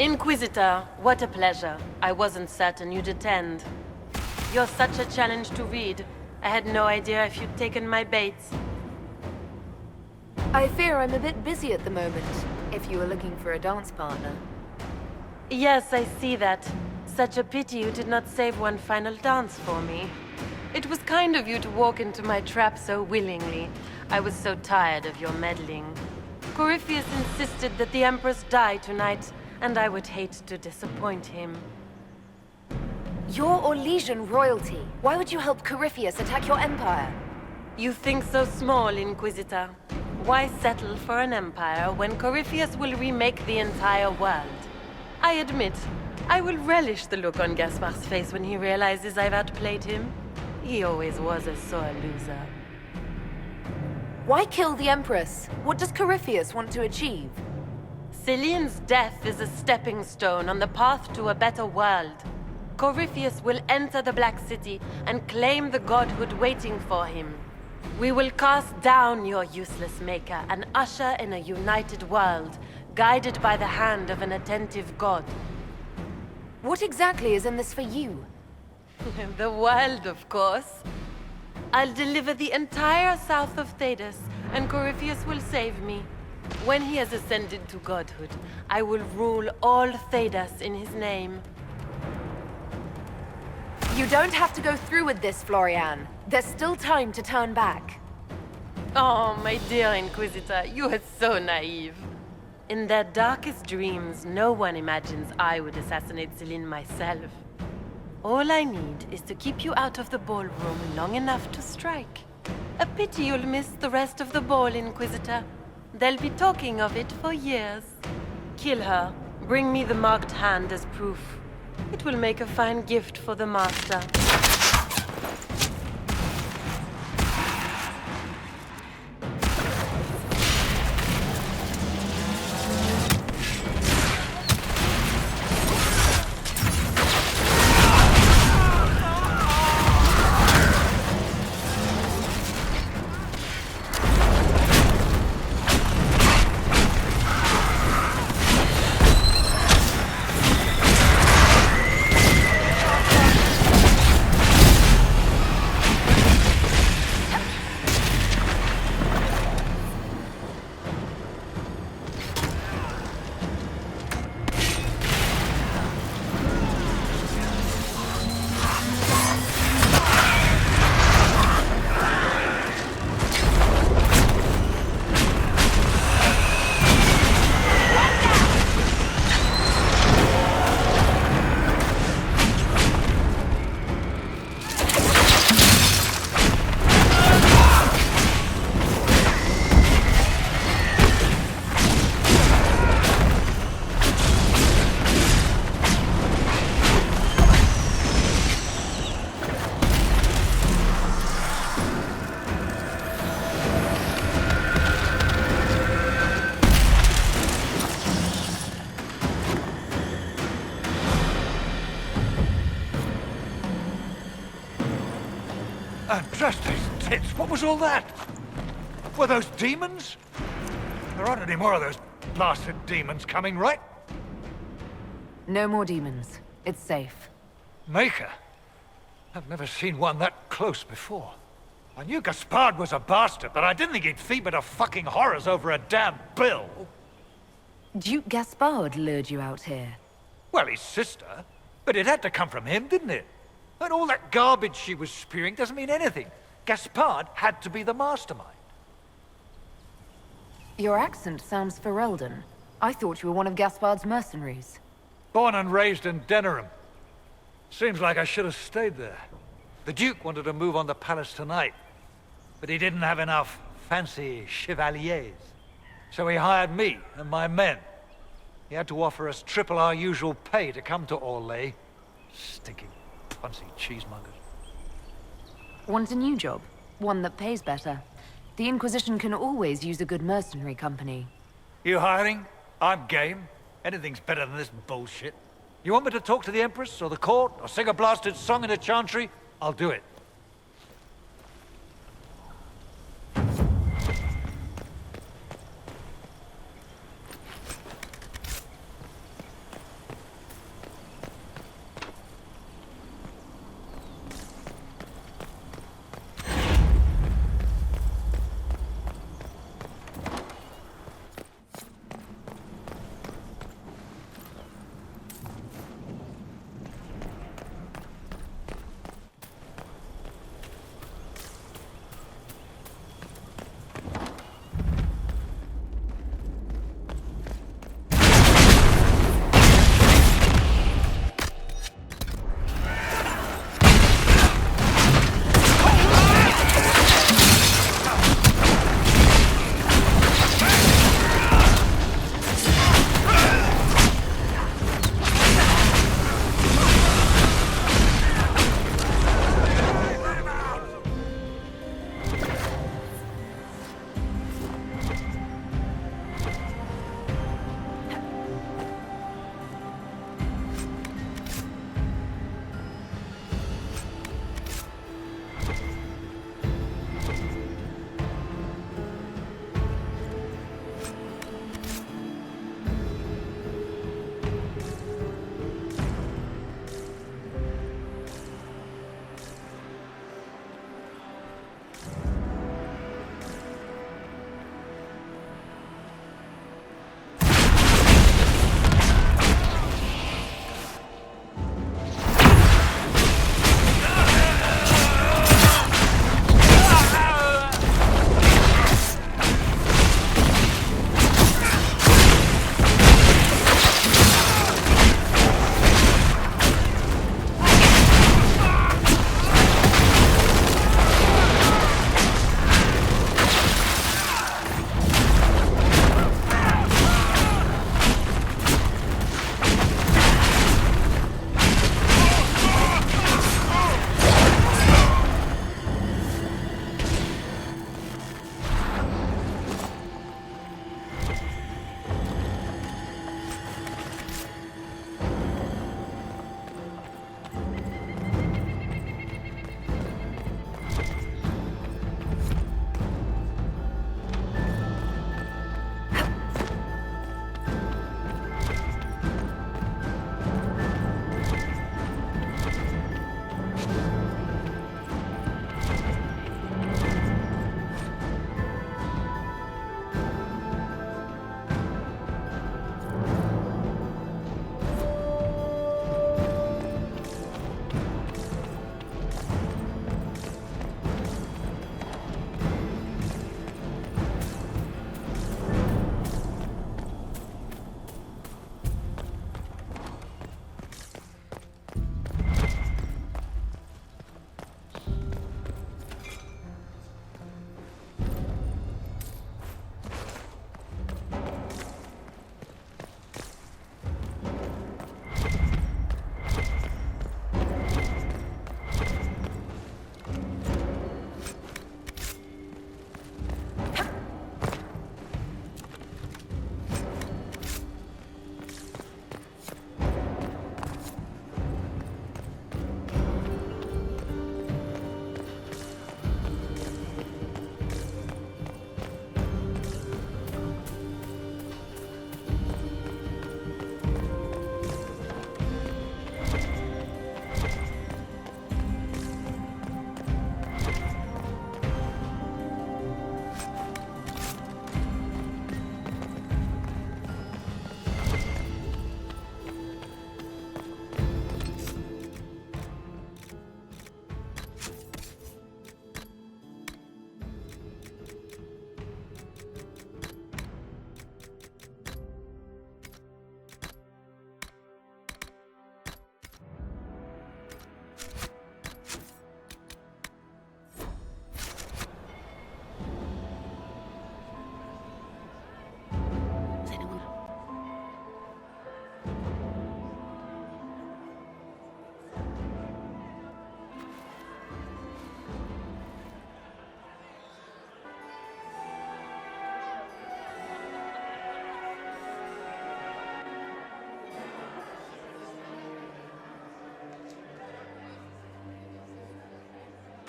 Inquisitor, what a pleasure. I wasn't certain you'd attend. You're such a challenge to read. I had no idea if you'd taken my baits. I fear I'm a bit busy at the moment, if you were looking for a dance partner. Yes, I see that. Such a pity you did not save one final dance for me. It was kind of you to walk into my trap so willingly. I was so tired of your meddling. Corypheus insisted that the Empress die tonight, and I would hate to disappoint him. You're Orlesian royalty. Why would you help Corypheus attack your empire? You think so small, Inquisitor. Why settle for an empire when Corypheus will remake the entire world? I admit, I will relish the look on Gaspar's face when he realizes I've outplayed him. He always was a sore loser. Why kill the Empress? What does Corypheus want to achieve? Celine's death is a stepping stone on the path to a better world. Corypheus will enter the Black City and claim the godhood waiting for him. We will cast down your useless maker and usher in a united world, guided by the hand of an attentive god. What exactly is in this for you? The world, of course. I'll deliver the entire south of Thedas, and Corypheus will save me. When he has ascended to godhood, I will rule all Thedas in his name. You don't have to go through with this, Florian. There's still time to turn back. Oh, my dear Inquisitor, you are so naive. In their darkest dreams, no one imagines I would assassinate Celine myself. All I need is to keep you out of the ballroom long enough to strike. A pity you'll miss the rest of the ball, Inquisitor. They'll be talking of it for years. Kill her. Bring me the marked hand as proof. It will make a fine gift for the Master. Andraste's tits, what was all that? Were those demons? There aren't any more of those blasted demons coming, right? No more demons. It's safe. Maker? I've never seen one that close before. I knew Gaspard was a bastard, but I didn't think he'd feed to fucking horrors over a damn bill. Duke Gaspard lured you out here. Well, his sister. But it had to come from him, didn't it? And all that garbage she was spewing doesn't mean anything. Gaspard had to be the mastermind. Your accent sounds Ferelden. I thought you were one of Gaspard's mercenaries. Born and raised in Denerim. Seems like I should have stayed there. The Duke wanted to move on the palace tonight, but he didn't have enough fancy chevaliers. So he hired me and my men. He had to offer us triple our usual pay to come to Orlais. Stinking punsy cheesemongers. Want a new job? One that pays better. The Inquisition can always use a good mercenary company. You hiring? I'm game. Anything's better than this bullshit. You want me to talk to the Empress or the court or sing a blasted song in a chantry? I'll do it.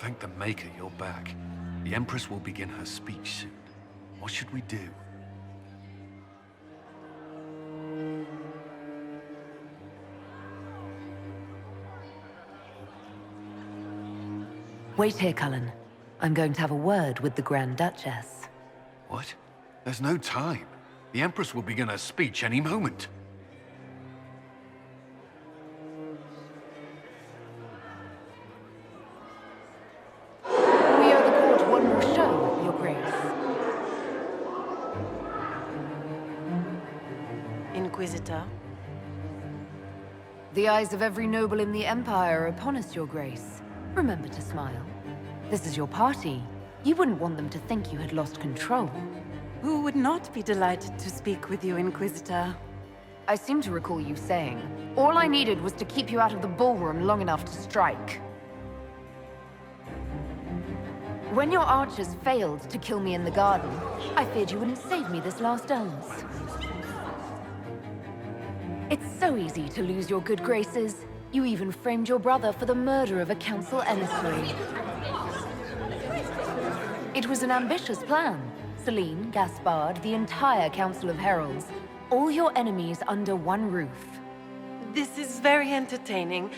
Thank the Maker you're back. The Empress will begin her speech soon. What should we do? Wait here, Cullen. I'm going to have a word with the Grand Duchess. What? There's no time. The Empress will begin her speech any moment. We owe the court one more show, Your Grace. Inquisitor? The eyes of every noble in the Empire are upon us, Your Grace. Remember to smile. This is your party. You wouldn't want them to think you had lost control. Who would not be delighted to speak with you, Inquisitor? I seem to recall you saying, all I needed was to keep you out of the ballroom long enough to strike. When your archers failed to kill me in the garden, I feared you wouldn't save me this last dance. It's so easy to lose your good graces. You even framed your brother for the murder of a council emissary. It was an ambitious plan. Celine, Gaspard, the entire Council of Heralds. All your enemies under one roof. This is very entertaining,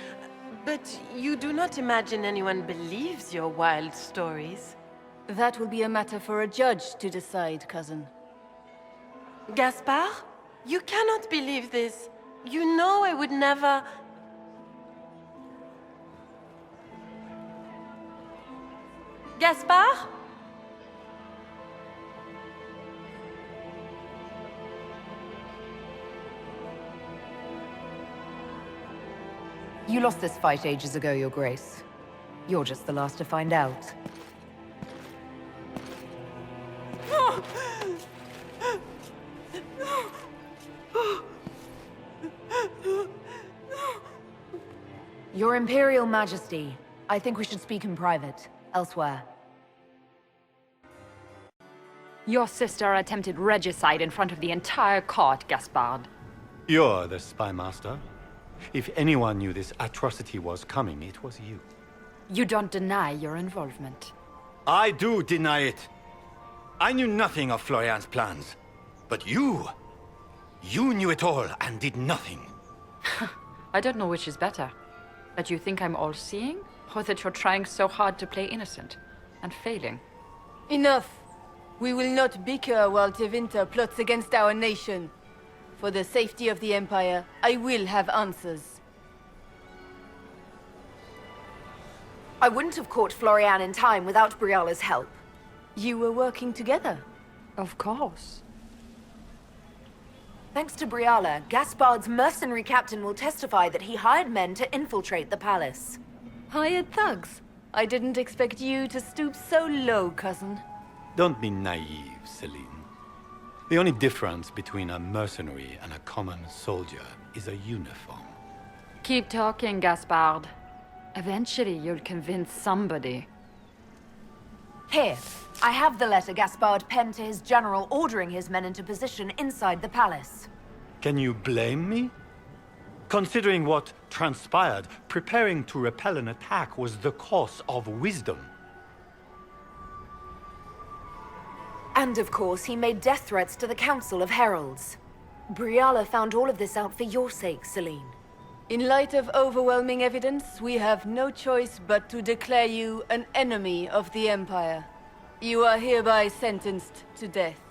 but you do not imagine anyone believes your wild stories. That will be a matter for a judge to decide, cousin. Gaspard? You cannot believe this. You know I would never... Gaspard? You lost this fight ages ago, Your Grace. You're just the last to find out. Your Imperial Majesty, I think we should speak in private, elsewhere. Your sister attempted regicide in front of the entire court, Gaspard. You're the spy master. If anyone knew this atrocity was coming, it was you. You don't deny your involvement. I do deny it. I knew nothing of Florian's plans. But you knew it all and did nothing. I don't know which is better. That you think I'm all-seeing, or that you're trying so hard to play innocent and failing. Enough! We will not bicker while Tevinter plots against our nation. For the safety of the Empire, I will have answers. I wouldn't have caught Florian in time without Briala's help. You were working together. Of course. Thanks to Briala, Gaspard's mercenary captain will testify that he hired men to infiltrate the palace. Hired thugs? I didn't expect you to stoop so low, cousin. Don't be naive, Celine. The only difference between a mercenary and a common soldier is a uniform. Keep talking, Gaspard. Eventually, you'll convince somebody. Here, I have the letter Gaspard penned to his general ordering his men into position inside the palace. Can you blame me? Considering what transpired, preparing to repel an attack was the course of wisdom. And of course, he made death threats to the Council of Heralds. Briala found all of this out for your sake, Celine. In light of overwhelming evidence, we have no choice but to declare you an enemy of the Empire. You are hereby sentenced to death.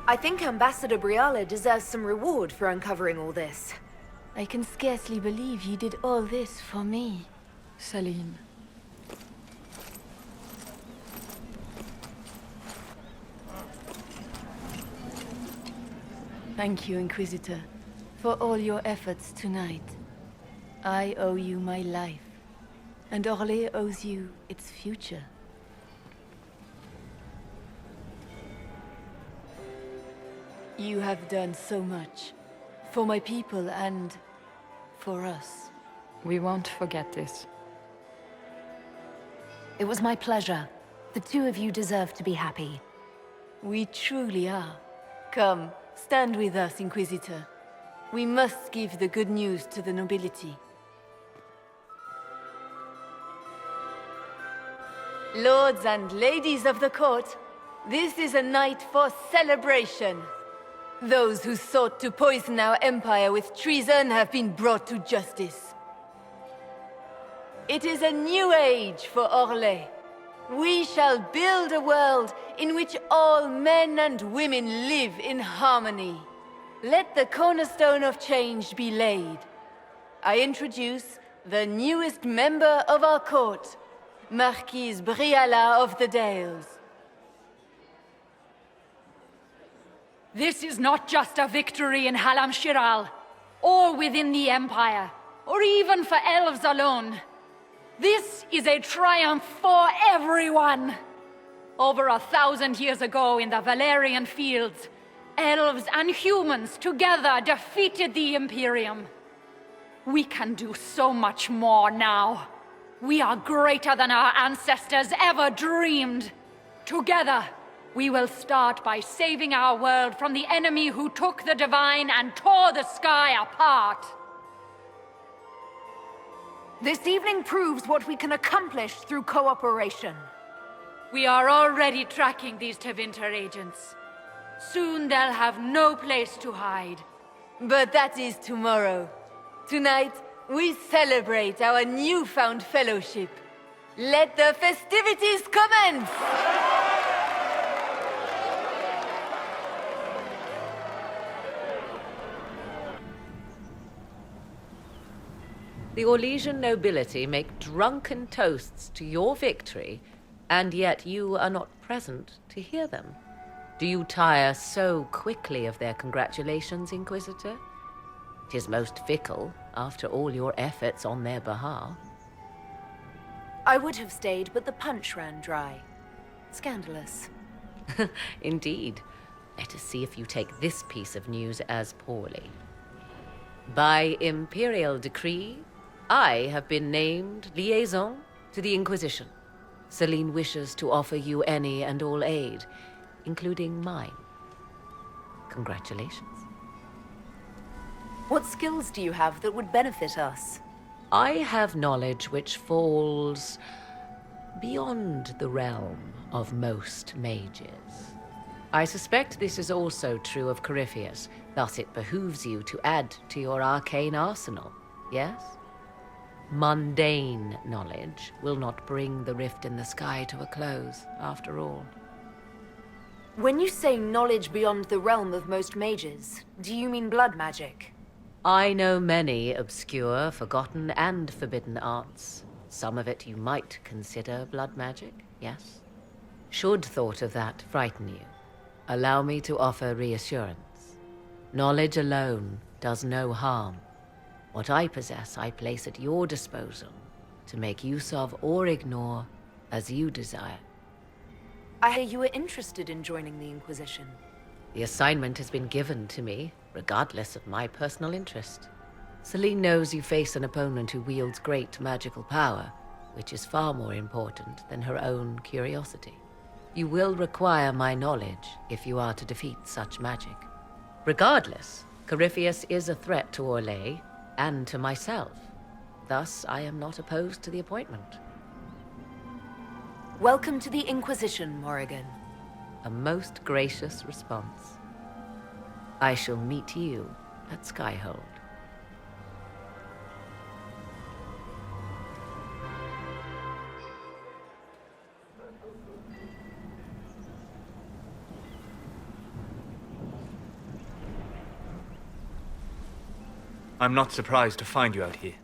I think Ambassador Briala deserves some reward for uncovering all this. I can scarcely believe you did all this for me. Celine. Thank you, Inquisitor, for all your efforts tonight. I owe you my life, and Orlais owes you its future. You have done so much, for my people and for us. We won't forget this. It was my pleasure. The two of you deserve to be happy. We truly are. Come, stand with us, Inquisitor. We must give the good news to the nobility. Lords and ladies of the court, this is a night for celebration. Those who sought to poison our empire with treason have been brought to justice. It is a new age for Orlais. We shall build a world in which all men and women live in harmony. Let the cornerstone of change be laid. I introduce the newest member of our court, Marquise Briala of the Dales. This is not just a victory in Halam Shiral, or within the Empire, or even for elves alone. This is a triumph for everyone! Over 1,000 years ago in the Valerian fields, elves and humans together defeated the Imperium. We can do so much more now. We are greater than our ancestors ever dreamed. Together, we will start by saving our world from the enemy who took the Divine and tore the sky apart. This evening proves what we can accomplish through cooperation. We are already tracking these Tevinter agents. Soon they'll have no place to hide. But that is tomorrow. Tonight, we celebrate our newfound fellowship. Let the festivities commence! The Orlesian nobility make drunken toasts to your victory, and yet you are not present to hear them. Do you tire so quickly of their congratulations, Inquisitor? 'Tis most fickle, after all your efforts on their behalf. I would have stayed, but the punch ran dry. Scandalous. Indeed. Let us see if you take this piece of news as poorly. By imperial decree, I have been named liaison to the Inquisition. Celine wishes to offer you any and all aid, including mine. Congratulations. What skills do you have that would benefit us? I have knowledge which falls beyond the realm of most mages. I suspect this is also true of Corypheus, thus it behooves you to add to your arcane arsenal, yes? Mundane knowledge will not bring the rift in the sky to a close, after all. When you say knowledge beyond the realm of most mages, do you mean blood magic? I know many obscure, forgotten, and forbidden arts. Some of it you might consider blood magic, yes? Should thought of that frighten you, allow me to offer reassurance. Knowledge alone does no harm. What I possess, I place at your disposal to make use of or ignore as you desire. I hear you were interested in joining the Inquisition. The assignment has been given to me, regardless of my personal interest. Celine knows you face an opponent who wields great magical power, which is far more important than her own curiosity. You will require my knowledge if you are to defeat such magic. Regardless, Corypheus is a threat to Orlais and to myself. Thus, I am not opposed to the appointment. Welcome to the Inquisition, Morrigan. A most gracious response. I shall meet you at Skyhold. I'm not surprised to find you out here.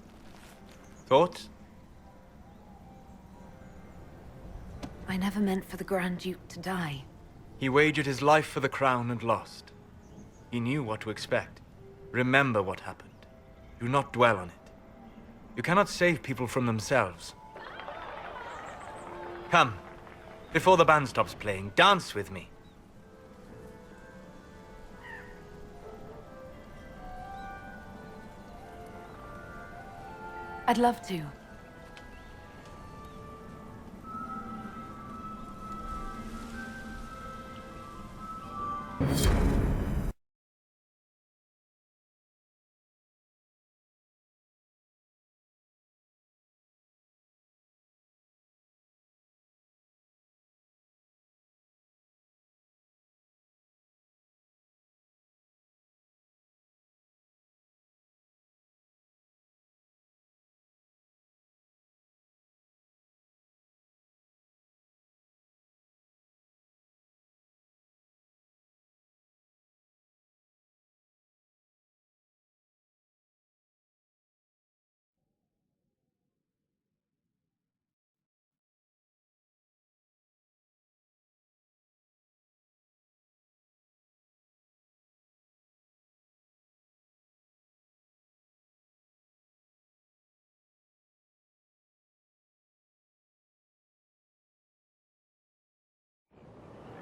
Thoughts? I never meant for the Grand Duke to die. He wagered his life for the crown and lost. He knew what to expect. Remember what happened. Do not dwell on it. You cannot save people from themselves. Come, before the band stops playing, dance with me. I'd love to.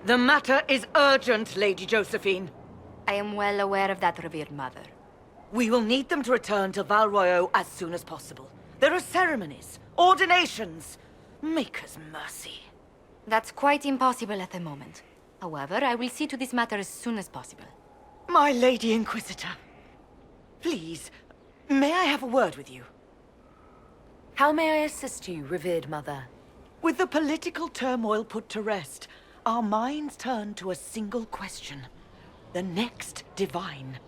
The matter is urgent, Lady Josephine. I am well aware of that, revered mother. We will need them to return to Val Royeaux as soon as possible. There are ceremonies, ordinations. Maker's mercy. That's quite impossible at the moment. However, I will see to this matter as soon as possible. My Lady Inquisitor. Please, may I have a word with you? How may I assist you, revered mother? With the political turmoil put to rest, our minds turn to a single question. The next divine.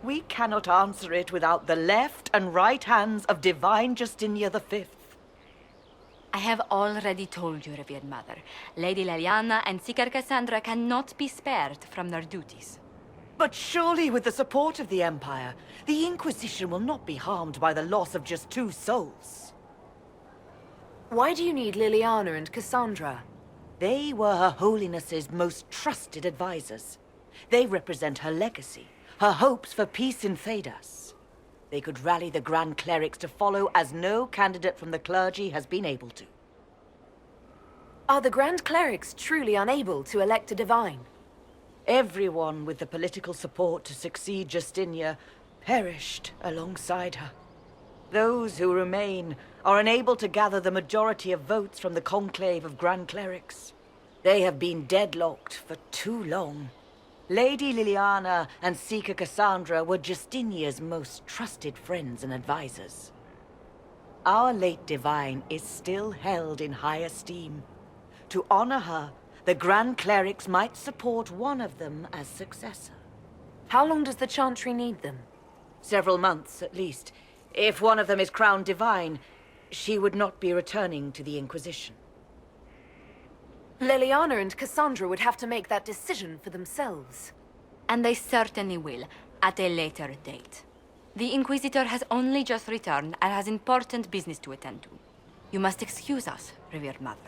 We cannot answer it without the left and right hands of Divine Justinia V. I have already told you, revered mother. Lady Leliana and Seeker Cassandra cannot be spared from their duties. But surely with the support of the Empire, the Inquisition will not be harmed by the loss of just 2 souls. Why do you need Liliana and Cassandra? They were Her Holiness's most trusted advisors. They represent her legacy, her hopes for peace in Phaedas. They could rally the Grand Clerics to follow as no candidate from the clergy has been able to. Are the Grand Clerics truly unable to elect a divine? Everyone with the political support to succeed Justinia perished alongside her. Those who remain are unable to gather the majority of votes from the conclave of Grand Clerics. They have been deadlocked for too long. Lady Liliana and Seeker Cassandra were Justinia's most trusted friends and advisors. Our late divine is still held in high esteem. To honor her, the Grand Clerics might support one of them as successor. How long does the Chantry need them? Several months, at least. If one of them is crowned divine, she would not be returning to the Inquisition. Liliana and Cassandra would have to make that decision for themselves. And they certainly will, at a later date. The Inquisitor has only just returned and has important business to attend to. You must excuse us, revered mother.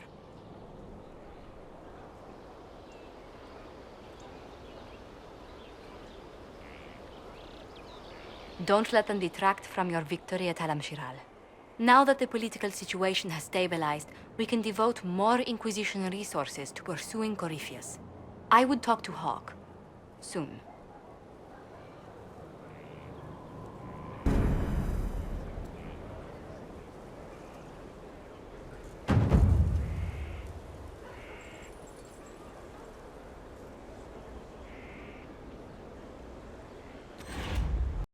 Don't let them detract from your victory at Halam Shiral. Now that the political situation has stabilized, we can devote more Inquisition resources to pursuing Corypheus. I would talk to Hawk. Soon.